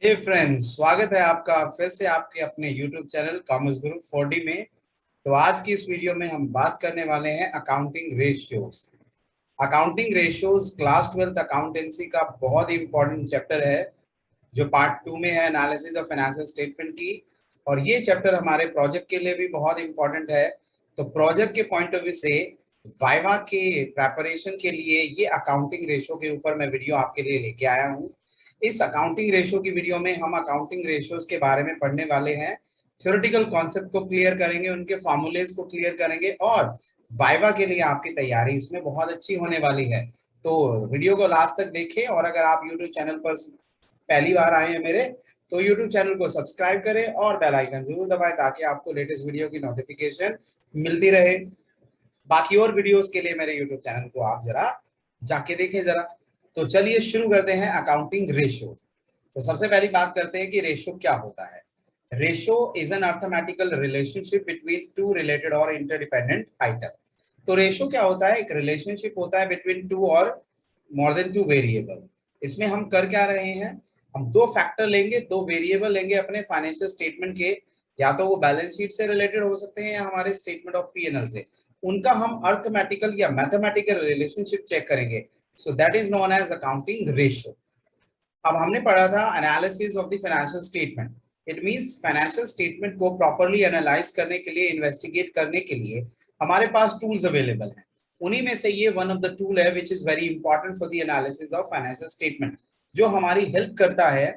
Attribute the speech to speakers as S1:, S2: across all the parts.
S1: हे friends, स्वागत है आपका फिर से आपके अपने YouTube चैनल कॉमर्स गुरु 4D में। तो आज की इस वीडियो में हम बात करने वाले हैं accounting ratios. Accounting ratios class 12th accountancy का बहुत ही इंपॉर्टेंट चैप्टर है जो पार्ट 2 में है एनालिसिस ऑफ फाइनेंशियल स्टेटमेंट की। और ये चैप्टर हमारे प्रोजेक्ट के लिए भी बहुत इंपॉर्टेंट है। तो प्रोजेक्ट के पॉइंट ऑफ व्यू से वाइवा के प्रेपरेशन के लिए ये अकाउंटिंग रेशियो के ऊपर मैं वीडियो आपके लिए लेके आया हूँ। इस अकाउंटिंग रेशियो की वीडियो में हम अकाउंटिंग रेशियोज के बारे में पढ़ने वाले हैं। थ्योरेटिकल कॉन्सेप्ट को क्लियर करेंगे, उनके फॉर्मूलेज को क्लियर करेंगे और वाइवा के लिए आपकी तैयारी इसमें बहुत अच्छी होने वाली है। तो वीडियो को लास्ट तक देखें और अगर आप यूट्यूब चैनल पर पहली बार आए हैं मेरे, तो यूट्यूब चैनल को सब्सक्राइब करें और बेल आइकन जरूर दबाएं ताकि आपको लेटेस्ट वीडियो की नोटिफिकेशन मिलती रहे। बाकी और वीडियोस के लिए मेरे यूट्यूब चैनल को आप जरा जाके देखें जरा। तो चलिए शुरू करते हैं अकाउंटिंग रेशियो। तो सबसे पहली बात करते हैं कि रेशियो क्या होता है। Ratio is an arithmetical relationship between two related और इंटरडिपेंडेंट आइटम। तो रेशियो क्या होता है? एक रिलेशनशिप होता है बिटवीन टू और मोर देन टू वेरिएबल। इसमें हम कर क्या रहे हैं? हम दो फैक्टर लेंगे, दो वेरिएबल लेंगे अपने फाइनेंशियल स्टेटमेंट के। या तो वो बैलेंस शीट से रिलेटेड हो सकते हैं या हमारे स्टेटमेंट ऑफ P&L से। उनका हम अर्थमेटिकल या मैथमेटिकल रिलेशनशिप चेक करेंगे। So that is known as accounting ratio. अब हमने पढ़ा था analysis of the financial statement. It means financial statement को प्रॉपर्ली एनालाइज करने के लिए, इन्वेस्टिगेट करने के लिए हमारे पास टूल्स अवेलेबल हैं। उन्हीं में से ये वन ऑफ द टूल है which is very important for the analysis of financial statement, जो हमारी हेल्प करता है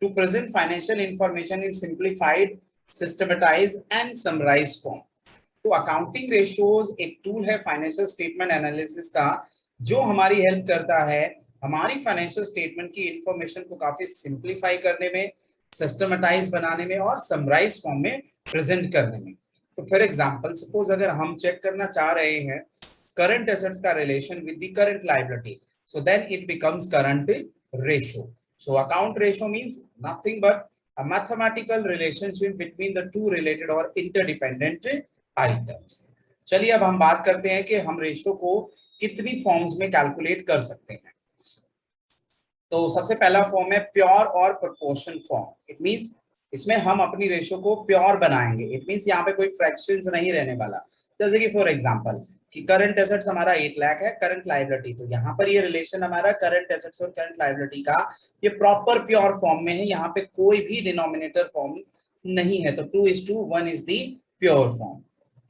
S1: to present financial information in simplified, systematise and summarise form. तो अकाउंटिंग रेशियोज एक टूल है फाइनेंशियल स्टेटमेंट एनालिसिस का, जो हमारी हेल्प करता है हमारी फाइनेंशियल स्टेटमेंट की इंफॉर्मेशन को काफी सिंप्लीफाई करने में, सिस्टमेटाइज बनाने में और समराइज फॉर्म में प्रेजेंट करने में। तो फॉर एग्जांपल, सपोज अगर हम चेक करना चाह रहे हैं करंट एसेट्स का relation with the current liability, so then it becomes current ratio. So account ratio means nothing but a mathematical relationship between the two related or interdependent items। चलिए अब हम बात करते हैं कि हम रेशियो को कितनी फॉर्म्स में कैलकुलेट कर सकते हैं। तो सबसे पहला फॉर्म है प्योर और प्रोपोर्शन फॉर्म। इट मींस इसमें हम अपनी रेशियो को प्योर बनाएंगे। इट मींस यहाँ पे कोई फ्रैक्शंस नहीं रहने वाला। जैसे कि फॉर एग्जांपल कि करंट एसेट्स हमारा 8 लाख है, करंट लायबिलिटी, तो यहाँ पर ये रिलेशन हमारा करंट एसेट्स और करंट लायबिलिटी का ये प्रॉपर प्योर फॉर्म में है। यहाँ पे कोई भी डिनोमिनेटर फॉर्म नहीं है। तो 2:1 इज दी प्योर फॉर्म।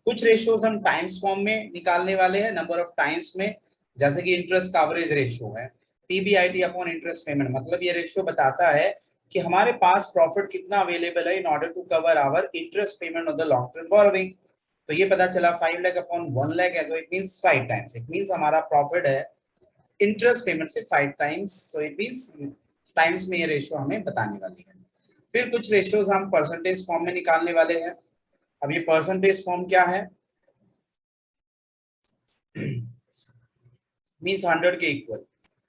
S1: कुछ रेशियोज हम टाइम्स फॉर्म में निकालने वाले हैं, नंबर ऑफ टाइम्स में। जैसे कि इंटरेस्ट कवरेज रेशियो है, PBIT अपॉन इंटरेस्ट पेमेंट। मतलब ये रेशियो बताता है कि हमारे पास प्रॉफिट कितना अवेलेबल है in order to cover our interest payment of the long term borrowing. तो ये पता चला 5 लाख अपॉन 1 लाख है, तो it means 5 times. It means हमारा प्रॉफिट है इंटरेस्ट पेमेंट से 5 times. So it means times में ये रेशियो हमें बताने वाली है। फिर कुछ रेशियोज हम परसेंटेज फॉर्म में निकालने वाले हैं। अब ये परसेंटेज फॉर्म क्या है? मींस 100 के इक्वल।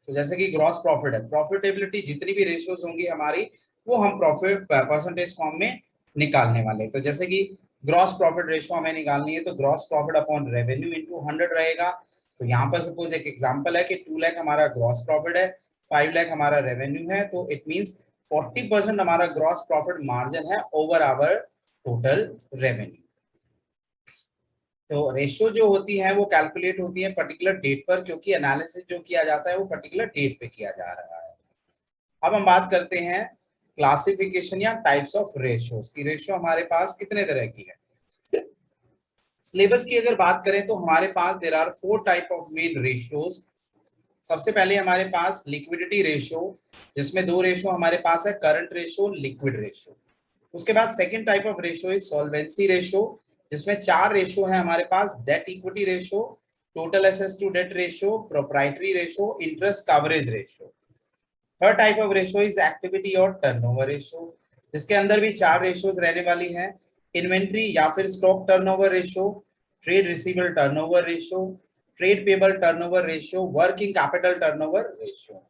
S1: तो जैसे कि ग्रॉस प्रॉफिट है, प्रॉफिटेबिलिटी जितनी भी रेशियोज होंगी हमारी, वो हम प्रॉफिट परसेंटेज फॉर्म में निकालने वाले। तो जैसे कि ग्रॉस प्रॉफिट रेशियो हमें निकालनी है, तो gross profit upon revenue into 100 रहेगा। तो यहाँ पर सपोज एक एग्जांपल है कि 2 लाख हमारा ग्रॉस प्रॉफिट है, 5 लाख हमारा रेवेन्यू है, तो इट मींस 40% हमारा ग्रॉस प्रॉफिट मार्जिन है ओवर आवर टोटल रेवेन्यू। तो रेशियो जो होती है वो कैलकुलेट होती है पर्टिकुलर डेट पर, क्योंकि एनालिसिस जो किया जाता है वो पर्टिकुलर डेट पे किया जा रहा है। अब हम बात करते हैं क्लासिफिकेशन या टाइप्स ऑफ रेशियोज की। रेशियो हमारे पास कितने तरह की है? सिलेबस की अगर बात करें तो हमारे पास there are 4 type of main ratios. सबसे पहले हमारे पास लिक्विडिटी रेशियो, जिसमें 2 रेशियो हमारे पास है, करंट रेशियो, लिक्विड रेशियो। उसके बाद second type of ratio is solvency ratio, जिसमें 4 रेशियो है हमारे पास, debt equity ratio, total assets to debt ratio, proprietary ratio, interest coverage ratio. Third type of ratio is activity और turnover ratio, जिसके अंदर भी 4 रेशियोज रहने वाली हैं, इन्वेंट्री या फिर stock turnover ratio, trade receivable turnover ratio, trade payable turnover ratio, working capital turnover ratio.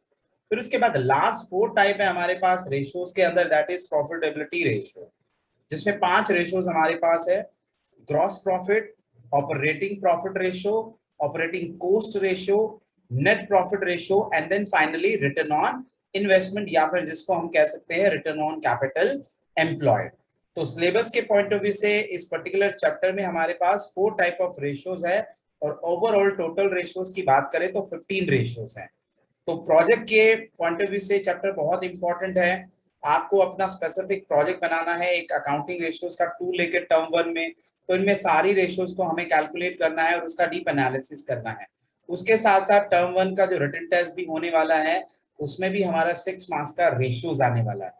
S1: फिर उसके बाद लास्ट 4 टाइप है हमारे पास रेशियोज के अंदर, दैट इज प्रॉफिटेबिलिटी रेशियो, जिसमें 5 रेशियोज हमारे पास है, gross profit, operating profit ratio, operating cost ratio, net profit ratio and then finally return on investment या फिर जिसको हम कह सकते हैं रिटर्न ऑन कैपिटल एम्प्लॉयड। तो सिलेबस के पॉइंट ऑफ व्यू से इस पर्टिकुलर चैप्टर में हमारे पास 4 टाइप ऑफ रेशियोज है और ओवरऑल टोटल रेशियोज की बात करें तो 15 रेशियोज हैं। तो प्रोजेक्ट के पॉइंट ऑफ व्यू से चैप्टर बहुत इंपॉर्टेंट है। आपको अपना स्पेसिफिक प्रोजेक्ट बनाना है एक अकाउंटिंग रेशियोज का टूल लेकर टर्म 1 में, तो इनमें सारी रेशियोज को हमें कैलकुलेट करना है और उसका डीप एनालिसिस करना है। उसके साथ साथ टर्म 1 का जो रिटन टेस्ट भी होने वाला है उसमें भी हमारा 6 मार्क्स का रेशियोज आने वाला है।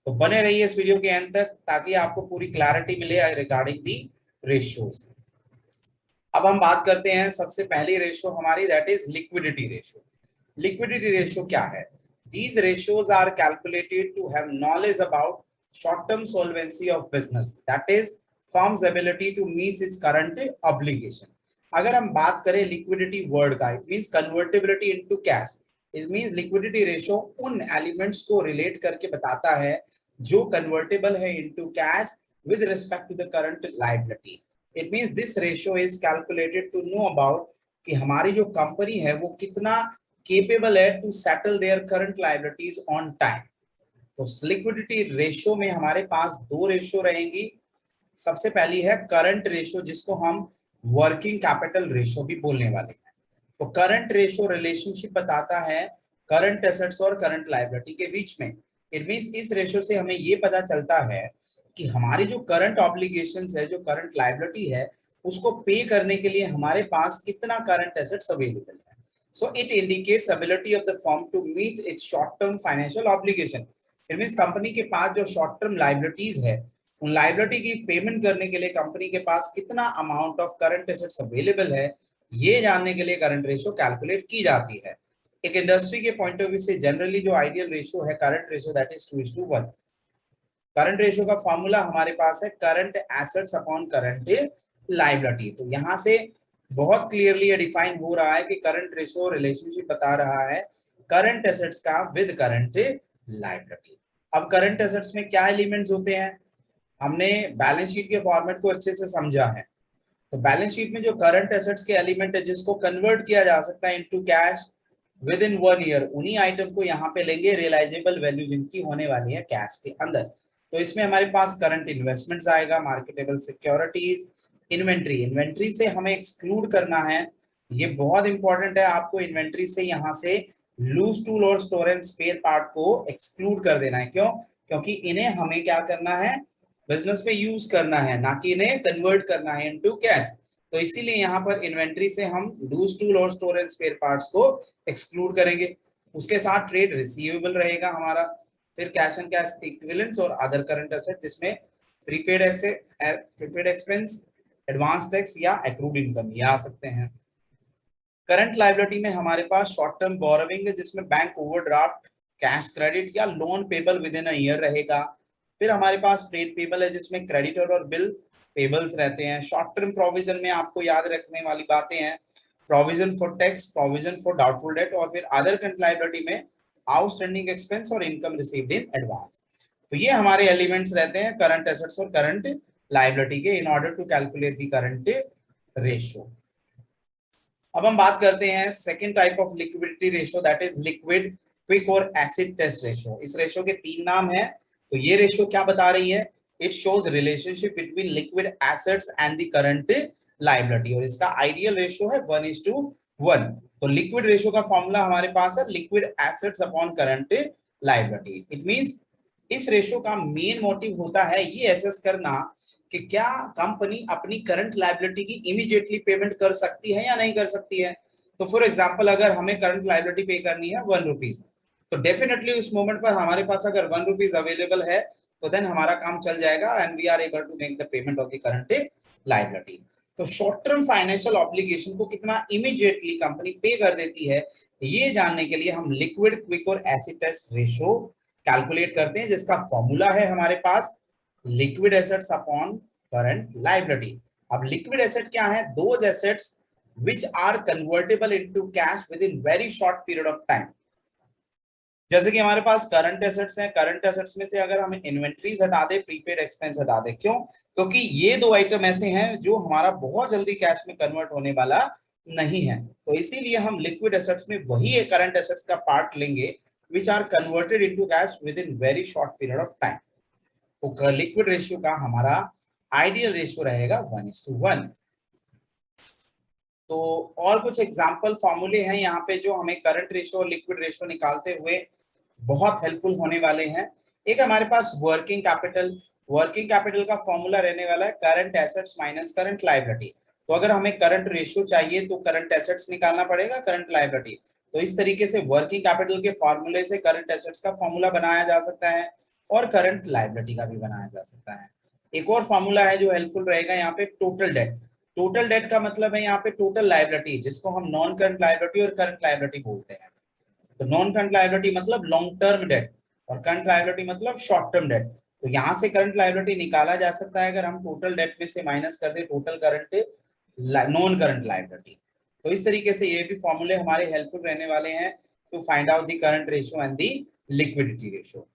S1: तो बने रहिए इस वीडियो के एंड तक ताकि आपको पूरी क्लैरिटी मिले रिगार्डिंग दी रेशियोज। अब हम बात करते हैं सबसे पहली रेशियो हमारी, that is liquidity ratio. Liquidity ratio क्या है? These ratios are calculated to have knowledge about short-term solvency of business, that is firm's ability to meet its current obligation। अगर हम बात करें लिक्विडिटी वर्ड का, it means convertibility into cash. It means liquidity ratio उन elements को relate करके बताता है जो कन्वर्टेबल है into cash with respect to the current liability. It means this ratio is calculated to know about कि हमारी जो कंपनी है वो कितना केपेबल है to settle their current liabilities on time. तो लिक्विडिटी रेशियो में हमारे पास 2 रेशियो रहेंगी। सबसे पहली है करंट रेशियो जिसको हम वर्किंग कैपिटल रेशियो भी बोलने वाले हैं। तो करंट रेशियो रिलेशनशिप बताता है करंट एसेट्स और करंट लायबिलिटी के बीच में। इट मींस इस रेशियो से हमें ये पता चलता है कि हमारी जो करंट ऑब्लिगेशंस है, जो करंट लायबिलिटी है, उसको पे करने के लिए हमारे पास कितना करंट एसेट्स अवेलेबल है। So it indicates ability of the firm to meet its short-term financial obligation। It means company के पास जो शॉर्ट टर्म लाइबिलिटीज है उन लाइबिलिटी की पेमेंट करने के लिए कंपनी के पास कितना amount of current assets available है, ये जानने के लिए करंट रेशियो कैलकुलेट की जाती है। एक इंडस्ट्री के पॉइंट ऑफ व्यू से जनरली जो आइडियल रेशियो है current ratio, that is 2:1। Current ratio का फॉर्मूला हमारे पास है current assets upon current liability. तो यहाँ से बहुत क्लियरली डिफाइन हो रहा है कि करंट रेशियो रिलेशनशिप बता रहा है करंट एसेट्स का विद करंट लायबिलिटी। अब करंट एसेट्स में क्या एलिमेंट्स होते हैं, हमने बैलेंस शीट के फॉर्मेट को अच्छे से समझा है। तो बैलेंस शीट में जो करंट एसेट्स के एलिमेंट है जिसको कन्वर्ट किया जा सकता है into cash with in 1 year, उन्हीं आइटम को यहाँ पे लेंगे रियलाइजेबल वैल्यू जिनकी होने वाली है कैश के अंदर। तो इसमें हमारे पास करंट इन्वेस्टमेंट्स आएगा, मार्केटेबल सिक्योरिटीज, इन्वेंट्री। इन्वेंट्री से हमें एक्सक्लूड करना है, ये बहुत इंपॉर्टेंट है, आपको इन्वेंट्री से यहाँ से लूज टूल और स्टोर एंड स्पेयर पार्ट को एक्सक्लूड कर देना है। क्यों? क्योंकि इन्हें हमें क्या करना है, बिजनेस में यूज करना है, ना कि इन्हें कन्वर्ट करना है इनटू कैश। तो इसीलिए यहाँ पर इन्वेंट्री से हम लूज टूल और स्टोर एंड स्पेयर पार्ट्स को एक्सक्लूड करेंगे। उसके साथ ट्रेड रिसीवेबल रहेगा हमारा, फिर कैश एंड कैश इक्विवेलेंट्स और अदर करंट एसेट जिसमें प्रीपेड एक्सपेंस, एडवांस टैक्स या एक्रूड इनकम ये आ सकते हैं। करंट लायबिलिटी में हमारे पास शॉर्ट टर्म बोरोविंग है जिसमें बैंक ओवरड्राफ्ट, कैश क्रेडिट या loan payable with in a year रहेगा। फिर हमारे पास ट्रेड पेबल है जिसमें क्रेडिटर और बिल पेबल्स रहते हैं। शॉर्ट टर्म प्रोविजन में आपको याद रखने वाली बातें हैं provision for tax, provision for doubtful debt, और फिर अदर करंट लायबिलिटी में आउटस्टैंडिंग एक्सपेंस और इनकम रिसीव्ड इन एडवांस। तो ये हमारे एलिमेंट्स रहते हैं करंट एसेट्स और करंट लायबिलिटी के in order to calculate the current ratio. अब हम बात करते हैं second type of liquidity ratio, that is liquid quick और एसिड टेस्ट रेशियो। इस रेशियो के 3 नाम हैं। तो ये रेशियो क्या बता रही है, it shows relationship between liquid assets and the current liability, और इसका आइडियल रेशियो है 1:1। तो लिक्विड रेशियो का फॉर्मूला हमारे पास है liquid assets upon current liability. It means इस रेशियो का मेन मोटिव होता है ये एसेस करना कि क्या कंपनी अपनी करंट लायबिलिटी की इमीडिएटली पेमेंट कर सकती है या नहीं कर सकती है। तो फॉर एग्जांपल अगर हमें करंट लायबिलिटी पे करनी है 1 रुपीज, तो डेफिनेटली उस मोमेंट पर हमारे पास अगर 1 रुपीज अवेलेबल है तो देन हमारा काम चल जाएगा and we are able to make the payment of the current liability. तो शॉर्ट टर्म फाइनेंशियल ऑब्लिगेशन को कितना इमीडिएटली कंपनी पे कर देती है, ये जानने के लिए हम लिक्विड क्विक और एसिड टेस्ट रेशियो कैलकुलेट करते हैं जिसका फॉर्मूला है हमारे पास liquid assets upon current liability. अब लिक्विड एसेट क्या है, those assets which are convertible into cash within very short period of time. जैसे कि हमारे पास करंट एसेट्स हैं, करंट एसेट्स में से अगर हम इन्वेंट्रीज हटा दे, प्रीपेड एक्सपेंस हटा दे, क्यों? क्योंकि ये 2 आइटम ऐसे हैं जो हमारा बहुत जल्दी कैश में कन्वर्ट होने वाला नहीं है। तो इसीलिए हम लिक्विड एसेट्स में वही करंट एसेट्स का पार्ट लेंगे which are converted into cash within very short period of time. तो लिक्विड रेशियो का हमारा आइडियल रेशियो रहेगा 1:1। तो और कुछ एग्जांपल फॉर्मूले हैं यहाँ पे जो हमें करंट रेशियो और लिक्विड रेशियो निकालते हुए बहुत हेल्पफुल होने वाले हैं। एक हमारे पास वर्किंग कैपिटल का फॉर्मूला रहने वाला है current assets minus current liability. तो अगर हमें करंट रेशियो चाहिए तो करंट एसेट्स निकालना पड़ेगा, करंट लायबिलिटी। तो इस तरीके से वर्किंग कैपिटल के फॉर्मूले से करंट एसेट्स का फॉर्मूला बनाया जा सकता है और करंट लायबिलिटी का भी बनाया जा सकता है। एक और फॉर्मूला है जो हेल्पफुल रहेगा यहाँ पे, टोटल डेट। टोटल डेट का मतलब है यहाँ पे टोटल लायबिलिटी, जिसको हम नॉन करंट लायबिलिटी और करंट लायबिलिटी बोलते हैं। तो नॉन करंट लायबिलिटी मतलब लॉन्ग टर्म डेट और करंट लायबिलिटी मतलब शॉर्ट टर्म डेट। तो यहाँ से करंट लायबिलिटी निकाला जा सकता है अगर हम टोटल डेट में से माइनस कर दे total current non current liability. तो इस तरीके से ये भी फॉर्मूले हमारे हेल्पफुल रहने वाले हैं to find out the current ratio and the liquidity ratio.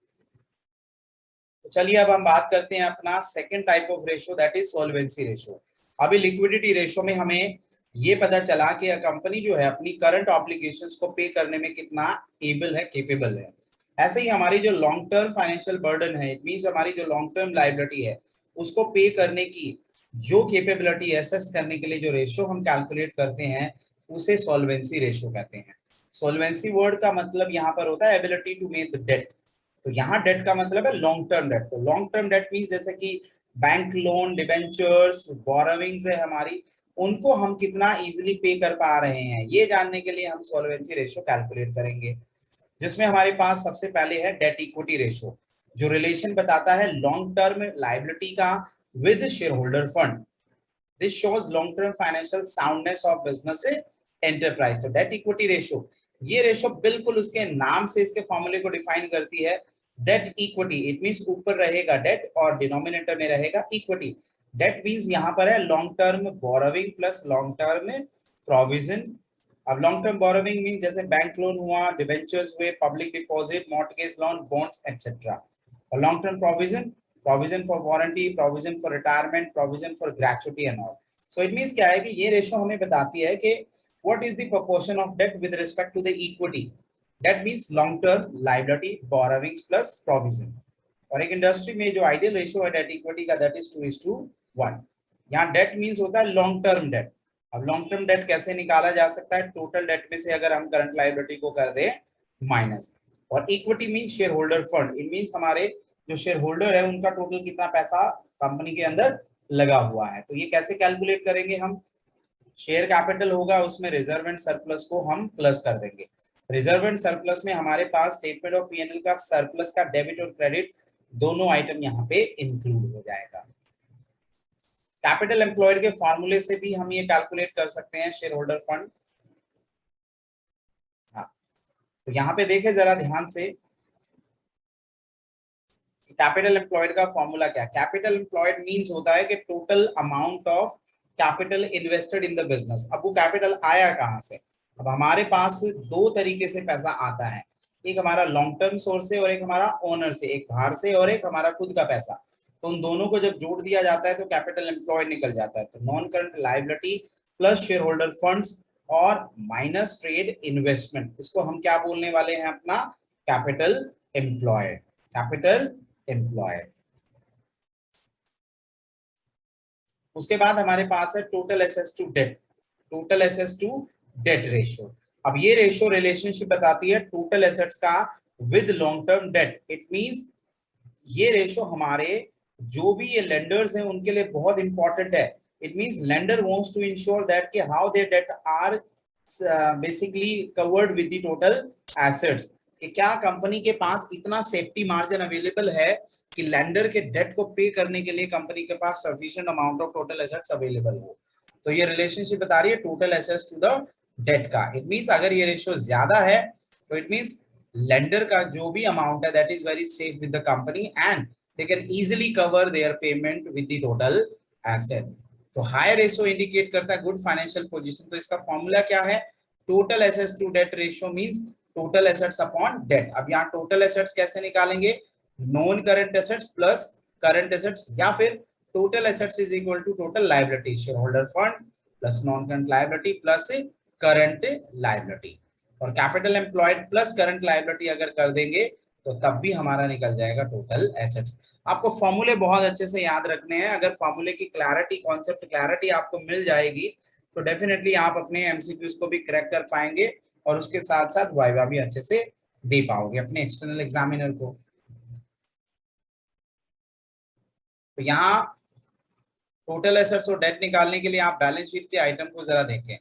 S1: तो चलिए अब हम बात करते हैं अपना second type of ratio, that is solvency ratio. अभी लिक्विडिटी रेशियो में हमें ये पता चला कि कंपनी जो है अपनी करंट ऑब्लिगेशंस को पे करने में कितना एबल है, केपेबल है। ऐसे ही हमारी जो लॉन्ग टर्म फाइनेंशियल बर्डन है, इट मींस हमारी जो लॉन्ग टर्म लायबिलिटी है उसको पे करने की जो केपेबिलिटी एसेस करने के लिए जो रेशियो हम कैलकुलेट करते हैं उसे सॉल्वेंसी रेशियो कहते हैं। सॉल्वेंसी वर्ड का मतलब यहाँ पर होता है ability to make the debt. तो यहाँ डेट का मतलब है लॉन्ग टर्म डेट। तो लॉन्ग टर्म डेट मींस जैसे कि बैंक लोन, डिबेंचर्स, बोरोविंग्स है हमारी, उनको हम कितना इजीली पे कर पा रहे हैं, ये जानने के लिए हम सॉल्वेंसी रेशियो कैलकुलेट करेंगे। जिसमें हमारे पास सबसे पहले है डेट इक्विटी रेशियो, जो रिलेशन बताता है लॉन्ग टर्म लायबिलिटी का with share holder fund. This shows long term financial soundness of business enterprise. तो डेट इक्विटी रेशियो, ये रेशियो बिल्कुल उसके नाम से इसके फॉर्मूले को डिफाइन करती है। डेट इक्विटी इट मींस ऊपर रहेगा डेट और डिनोमिनेटर में रहेगा इक्विटी। डेट मींस यहाँ पर है long term borrowing plus long term provision. अब लॉन्ग टर्म बोरोविंग मींस जैसे बैंक लोन हुआ, डिबेंचर्स हुए, public deposit, mortgage loan, bonds etcetera. और long term provision, provision for warranty, provision for retirement, provision for gratuity and all. So it means क्या है कि ये ratio हमें बताती है कि what is the proportion of debt with respect to the equity. Debt means long term liability, borrowings plus provision. और एक इंडस्ट्री में जो आइडियल रेशियो है डेट इक्विटी का, दैट इज 2:1। यहाँ डेट मींस होता है लॉन्ग टर्म डेट। अब लॉन्ग टर्म डेट कैसे निकाला जा सकता है, टोटल डेट में से अगर हम करंट लायबिलिटी को कर दें माइनस। और equity means share holder fund, it means हमारे जो शेयर होल्डर है उनका टोटल कितना पैसा कंपनी के अंदर लगा हुआ है। तो ये कैसे कैलकुलेट करेंगे हम, शेयर कैपिटल होगा उसमें रिजर्व एंड सरप्लस को हम प्लस कर देंगे। रिजर्व एंड सरप्लस में हमारे पास स्टेटमेंट ऑफ पीएनएल का सरप्लस का डेबिट और क्रेडिट दोनों आइटम यहाँ पे इंक्लूड हो जाएगा। कैपिटल एम्प्लॉयड के फॉर्मूले से भी हम ये कैलकुलेट कर सकते हैं शेयर होल्डर फंड। हाँ, तो यहाँ पे देखें जरा ध्यान से, कैपिटल एम्प्लॉयड का फॉर्मूला क्या है। कैपिटल एम्प्लॉयड मींस होता है कि total amount of capital invested in the business. अब वो कैपिटल आया कहाँ से, अब हमारे पास दो तरीके से पैसा आता है, एक हमारा लॉन्ग टर्म सोर्स से और एक हमारा ओनर से, एक बाहर से और एक हमारा खुद का पैसा। तो उन दोनों को जब जोड़ दिया जाता है तो कैपिटल एम्प्लॉयड निकल जाता है। तो non current liability plus share holder funds और माइनस ट्रेड इन्वेस्टमेंट, इसको हम क्या बोलने वाले हैं अपना कैपिटल एम्प्लॉयड। Capital employed. उसके बाद हमारे पास है total assets to debt, total assets to debt ratio. अब ये रेशियो रिलेशनशिप बताती है टोटल एसेट्स का with long term debt. It means ये रेशियो हमारे जो भी ये लेंडर्स हैं उनके लिए बहुत इंपॉर्टेंट है। It means lender wants to ensure that कि how their debt are basically covered with the total assets, कि क्या कंपनी के पास इतना सेफ्टी मार्जिन अवेलेबल है कि लेंडर के डेट को पे करने के लिए कंपनी के पास sufficient amount of total assets available हो। तो ये रिलेशनशिप बता रही है total assets to the debt का। इट मींस अगर ये रेशियो ज्यादा है तो इट मींस लेंडर का जो भी अमाउंट है that is very safe with the company and they can easily cover their payment with the total asset. तो हाई रेशियो इंडिकेट करता है गुड फाइनेंशियल पोजीशन। तो इसका फॉर्मूला क्या है, total assets to debt ratio means total assets upon debt. अब यहाँ total assets कैसे निकालेंगे, non current assets plus current assets, या फिर total assets is equal to total liability, share holder fund plus non current liability plus current liability. और capital employed plus current liability अगर कर देंगे तो तब भी हमारा निकल जाएगा टोटल एसेट्स। आपको फॉर्मूले बहुत अच्छे से याद रखने हैं। अगर फॉर्मूले की क्लैरिटी, कॉन्सेप्ट क्लैरिटी आपको मिल जाएगी तो डेफिनेटली आप अपने एमसीक्यूज को भी क्रैक कर पाएंगे और उसके साथ साथ वाइवा भी अच्छे से दे पाओगे अपने एक्सटर्नल एग्जामिनर को। तो यहाँ टोटल एसेट्स और डेट निकालने के लिए आप बैलेंस शीट के आइटम को जरा देखें।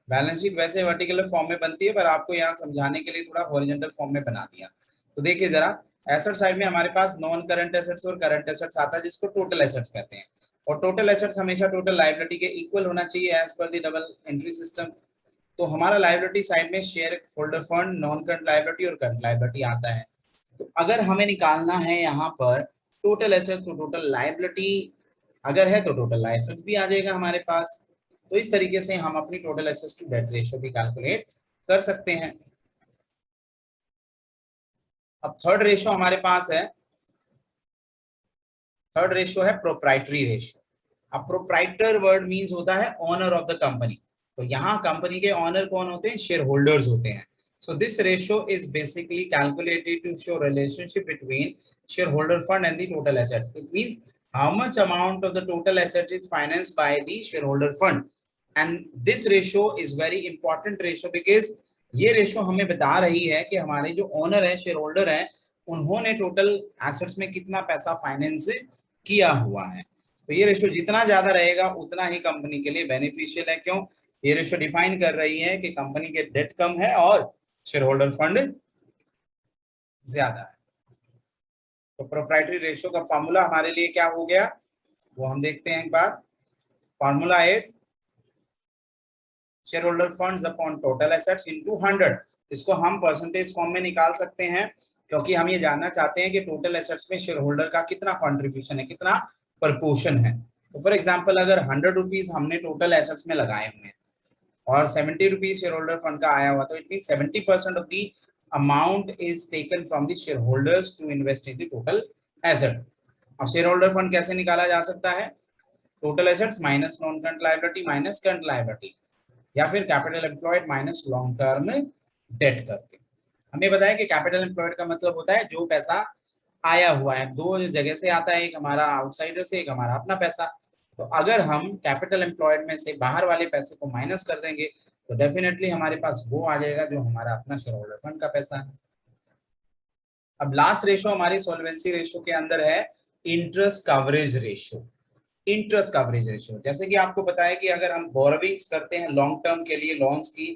S1: बैलेंस शीट वैसे वर्टिकुलर फॉर्म में बनती है, पर आपको यहाँ समझाने के लिए थोड़ा हॉरिजॉन्टल फॉर्म में बना दिया। तो देखिए जरा, एसेट साइड में हमारे पास नॉन करंट एसेट्स और करंट एसेट्स आता है, जिसको टोटल एसेट्स कहते हैं। और टोटल एसेट्स हमेशा टोटल लायबिलिटी के इक्वल होना चाहिए as per the double entry system. तो हमारा लायबिलिटी साइड में share holder fund, non current liability और करंट लायबिलिटी आता है। तो अगर हमें निकालना है यहाँ पर टोटल एसेट्स तो टोटल लायबिलिटी अगर है तो टोटल एसेट्स भी आ जाएगा हमारे पास। तो इस तरीके से हम अपनी total assets to debt ratio भी कैलकुलेट कर सकते हैं। अब थर्ड रेशियो हमारे पास है, थर्ड रेशियो है प्रोप्राइटरी रेशियो। अब प्रोप्राइटर वर्ड मींस होता है ओनर ऑफ द कंपनी। तो यहाँ कंपनी के ओनर कौन होते हैं? शेयर होल्डर्स होते हैं। So this ratio is basically calculated to show relationship between shareholder fund and the total asset. It means how much amount of the total asset is financed by the shareholder fund. And this ratio is very important ratio because ये ratio हमें बता रही है कि हमारे जो owner है, share holder है, उन्होंने टोटल एसेट्स में कितना पैसा फाइनेंस किया हुआ है। तो ये रेशियो जितना ज्यादा रहेगा उतना ही कंपनी के लिए बेनिफिशियल है। क्यों? ये रेशियो डिफाइन कर रही है कि कंपनी के डेट कम है और शेयर होल्डर फंड ज्यादा है। तो प्रोप्राइटरी रेशियो का फॉर्मूला हमारे लिए क्या हो गया वो हम देखते हैं एक बार। Formula is share holder funds upon total assets into 100। इसको हम परसेंटेज फॉर्म में निकाल सकते हैं क्योंकि हम ये जानना चाहते हैं कि टोटल एसेट्स में शेयर होल्डर का कितना कॉन्ट्रीब्यूशन है, कितना प्रपोर्शन है। तो फॉर एग्जाम्पल अगर 100 रुपीज हमने टोटल एसेट्स में लगाए हुए हैं और 70 रुपीज शेयर होल्डर फंड का आया हुआ, तो it mean 70% of the amount is taken from the shareholders to invest in the total asset। अब शेयर होल्डर फंड कैसे निकाला जा सकता है? Total assets minus non current liability minus current liability, या फिर capital employed minus long term date करके। हमें बताया कि कैपिटल एम्प्लॉयड का मतलब होता है जो पैसा आया हुआ है, दो जगह से आता है, एक हमारा आउटसाइडर से, एक हमारा अपना पैसा। तो अगर हम कैपिटल एम्प्लॉयड में से बाहर वाले पैसे को माइनस कर देंगे तो डेफिनेटली हमारे पास वो आ जाएगा जो हमारा अपना शेयर होल्डर फंड का पैसा है। अब लास्ट रेशियो हमारी सॉल्वेंसी रेशियो के अंदर है interest coverage ratio. Interest coverage ratio, जैसे कि आपको पता है कि अगर हम बोरोविंग्स करते हैं लॉन्ग टर्म के लिए, लोन्स की,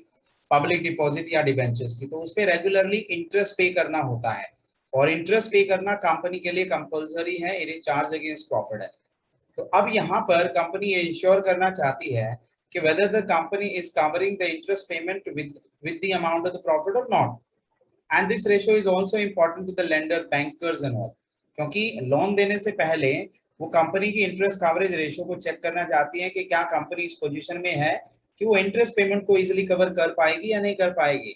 S1: पब्लिक डिपॉजिट या डिबेंचर्स की, तो उस पर रेगुलरली इंटरेस्ट पे करना होता है। और इंटरेस्ट पे करना कंपनी के लिए कंपलसरी है, it is charge against profit है। तो अब यहाँ पर कंपनी ये इंश्योर करना चाहती है कि whether the company is covering the interest payment with the amount of the profit or not, and this ratio is also important to the lender, bankers and all, क्योंकि लोन देने से पहले वो कंपनी की इंटरेस्ट कवरेज रेशियो को check करना चाहती है कि क्या कंपनी इस पोजीशन में है कि वो इंटरेस्ट पेमेंट को इजीली कवर कर पाएगी या नहीं कर पाएगी।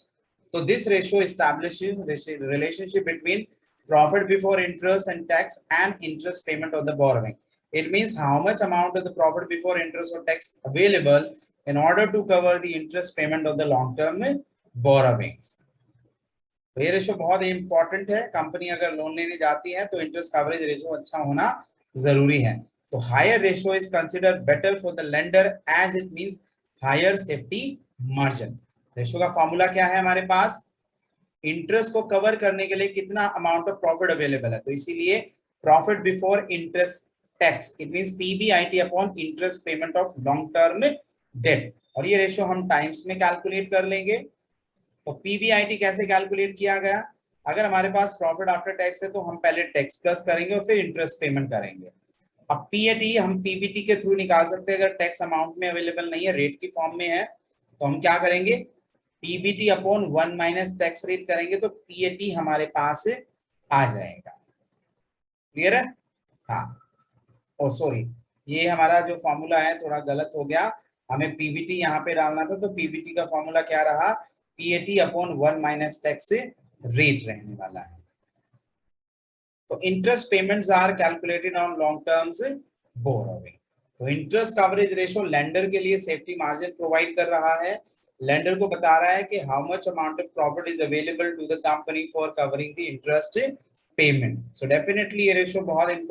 S1: तो this ratio establishes relationship between profit before interest and tax and interest payment of the borrowing. It means how much amount of the profit before interest or tax available in order to cover the interest payment of the long-term borrowings। तो ये ratio बहुत important है। Company अगर loan लेने जाती है तो interest coverage ratio अच्छा होना जरूरी है। तो higher ratio is considered better for the lender as it means higher safety margin. Ratio का फॉर्मूला क्या है हमारे पास? इंटरेस्ट को कवर करने के लिए कितना अमाउंट ऑफ प्रॉफिट अवेलेबल है, तो इसीलिए profit before interest tax, it means PBIT upon interest payment of long term date. और ये रेशियो हम टाइम्स में कैलकुलेट कर लेंगे। तो पीबीआईटी कैसे कैलकुलेट किया गया? अगर हमारे पास प्रॉफिट आफ्टर टैक्स है तो हम पहले टैक्स प्लस करेंगे और फिर इंटरेस्ट पेमेंट करेंगे। अब पीएटी हम पीबीटी के थ्रू निकाल सकते हैं। अगर टैक्स अमाउंट में अवेलेबल नहीं है, रेट की फॉर्म में है, तो हम क्या करेंगे? PBT upon 1 minus tax rate करेंगे तो पीएटी हमारे पास आ जाएगा। क्लियर है? हाँ, ओ सॉरी, ये हमारा जो फॉर्मूला है थोड़ा गलत हो गया, हमें पीबीटी यहाँ पे डालना था। तो पीबीटी का फॉर्मूला क्या रहा? PAT upon 1 minus tax rate रहने वाला है। तो interest payments are calculated on long terms borrowing. तो इंटरेस्ट कवरेज रेशियो लेंडर के लिए सेफ्टी मार्जिन प्रोवाइड कर रहा है लेंडर को बता रहा है कि how much amount of profit is available to the company for covering the interest payment. So definitely ये रेशियो बहुत इंपॉर्टेंट